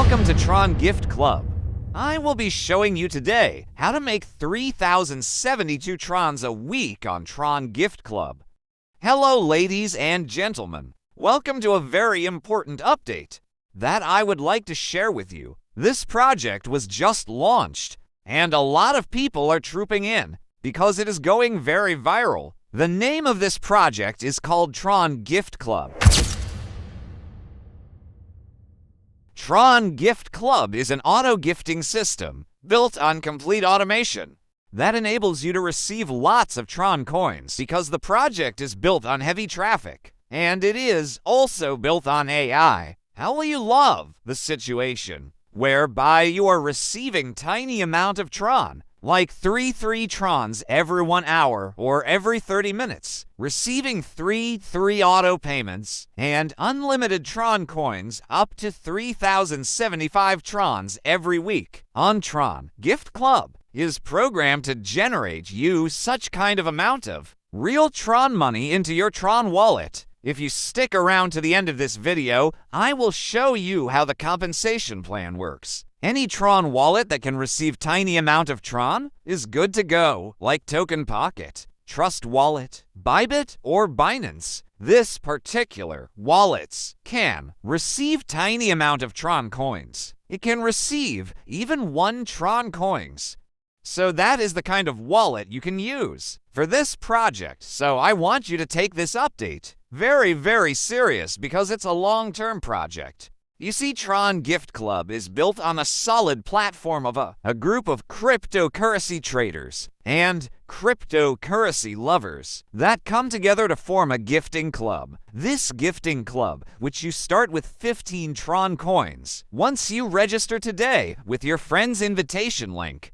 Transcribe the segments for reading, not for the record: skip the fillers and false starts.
Welcome to Tron Gift Club. I will be showing you today how to make 3,072 Trons a week on Tron Gift Club. Hello ladies and gentlemen. Welcome to a very important update that I would like to share with you. This project was just launched, and a lot of people are trooping in because it is going very viral. The name of this project is called Tron Gift Club. Tron Gift Club is an auto-gifting system built on complete automation that enables you to receive lots of Tron coins because the project is built on heavy traffic, and it is also built on AI. How will you love the situation whereby you are receiving tiny amount of Tron, like 3 Trons every 1 hour or every 30 minutes, receiving 3 auto payments, and unlimited Tron coins up to 3,075 Trons every week on Tron Gift Club is programmed to generate you such kind of amount of real Tron money into your Tron wallet. If you stick around to the end of this video, I will show you how the compensation plan works. Any Tron wallet that can receive tiny amount of Tron is good to go, like Token Pocket, Trust Wallet, Bybit, or Binance. This particular wallets can receive tiny amount of Tron coins. It can receive even 1 Tron coins. So that is the kind of wallet you can use for this project. So I want you to take this update very, very serious because it's a long-term project. You see, Tron Gift Club is built on a solid platform of a group of cryptocurrency traders and cryptocurrency lovers that come together to form a gifting club. This gifting club, which you start with 15 Tron coins, once you register today with your friend's invitation link,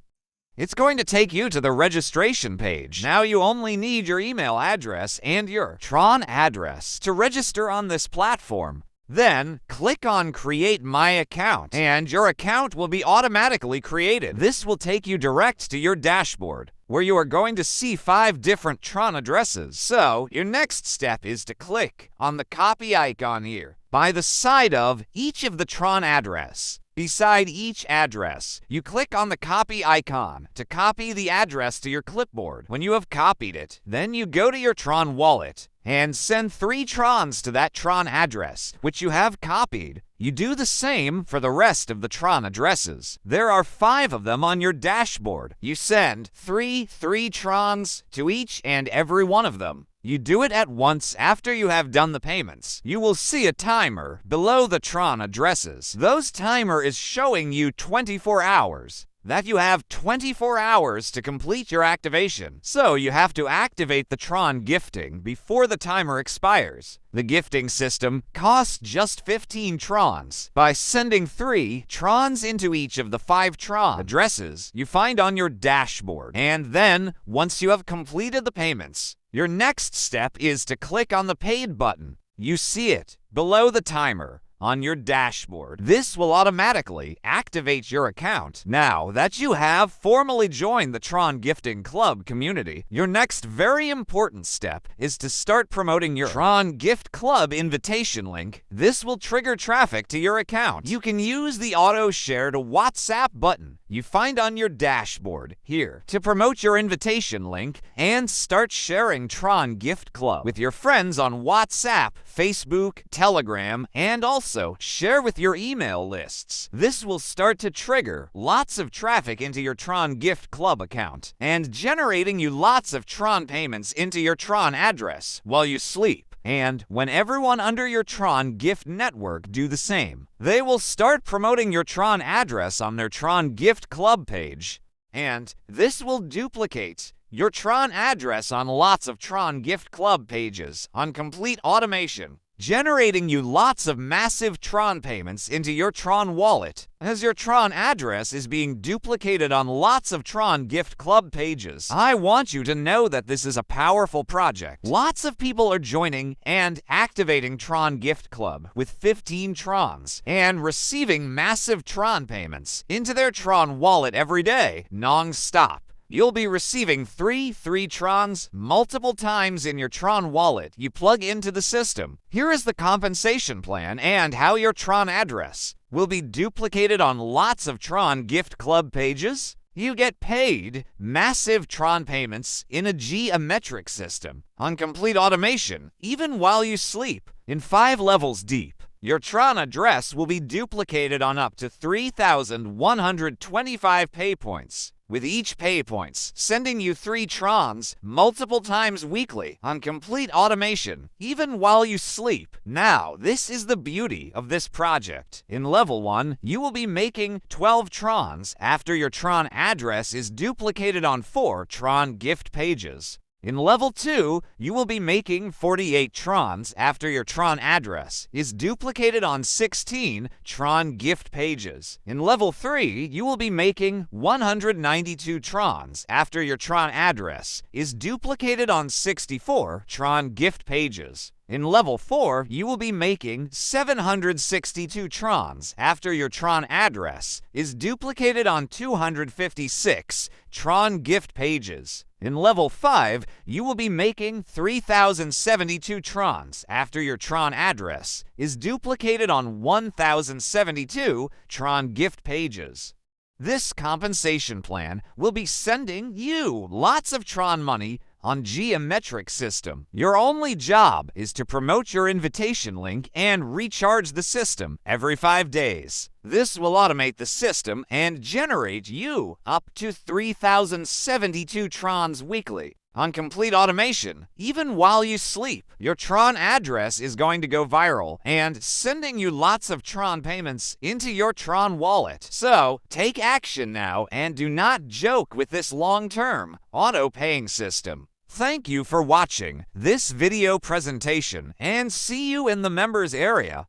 it's going to take you to the registration page. Now you only need your email address and your Tron address to register on this platform. Then, click on Create My Account, and your account will be automatically created. This will take you direct to your dashboard, where you are going to see 5 different Tron addresses. So, your next step is to click on the copy icon here, by the side of each of the Tron address. Beside each address, you click on the copy icon to copy the address to your clipboard. When you have copied it, then you go to your Tron wallet and send 3 Trons to that Tron address, which you have copied. You do the same for the rest of the Tron addresses. There are 5 of them on your dashboard. You send 3 Trons to each and every one of them. You do it at once after you have done the payments. You will see a timer below the Tron addresses. Those timer is showing you 24 hours. That you have 24 hours to complete your activation. So you have to activate the Tron gifting before the timer expires. The gifting system costs just 15 Trons by sending 3 Trons into each of the 5 Tron addresses you find on your dashboard. And then, once you have completed the payments, your next step is to click on the paid button. You see it below the timer on your dashboard. This will automatically activate your account. Now that you have formally joined the Tron Gifting Club community, your next very important step is to start promoting your Tron Gift Club invitation link. This will trigger traffic to your account. You can use the auto share to WhatsApp button you find on your dashboard here to promote your invitation link and start sharing Tron Gift Club with your friends on WhatsApp, Facebook, Telegram, and also share with your email lists. This will start to trigger lots of traffic into your Tron Gift Club account and generating you lots of Tron payments into your Tron address while you sleep. And when everyone under your Tron Gift network do the same, they will start promoting your Tron address on their Tron Gift Club page. And this will duplicate your Tron address on lots of Tron Gift Club pages on complete automation, generating you lots of massive Tron payments into your Tron wallet as your Tron address is being duplicated on lots of Tron Gift Club pages. I want you to know that this is a powerful project. Lots of people are joining and activating Tron Gift Club with 15 Trons and receiving massive Tron payments into their Tron wallet every day, non-stop. You'll be receiving 3 Trons multiple times in your Tron wallet you plug into the system. Here is the compensation plan and how your Tron address will be duplicated on lots of Tron Gift Club pages. You get paid massive Tron payments in a geometric system on complete automation, even while you sleep. In 5 levels deep, your Tron address will be duplicated on up to 3,125 pay points, with each pay points sending you 3 Trons multiple times weekly on complete automation, even while you sleep. Now, this is the beauty of this project. In level 1, you will be making 12 Trons after your Tron address is duplicated on 4 Tron gift pages. In level 2, you will be making 48 Trons after your Tron address is duplicated on 16 Tron gift pages. In level 3, you will be making 192 Trons after your Tron address is duplicated on 64 Tron gift pages. In level 4, you will be making 762 Trons after your Tron address is duplicated on 256 Tron gift pages. In level 5, you will be making 3,072 Trons after your Tron address is duplicated on 1,072 Tron gift pages. This compensation plan will be sending you lots of Tron money on geometric system. Your only job is to promote your invitation link and recharge the system every 5 days. This will automate the system and generate you up to 3,072 Trons weekly. On complete automation, even while you sleep, your Tron address is going to go viral and sending you lots of Tron payments into your Tron wallet. So, take action now and do not joke with this long-term auto-paying system. Thank you for watching this video presentation and see you in the members area.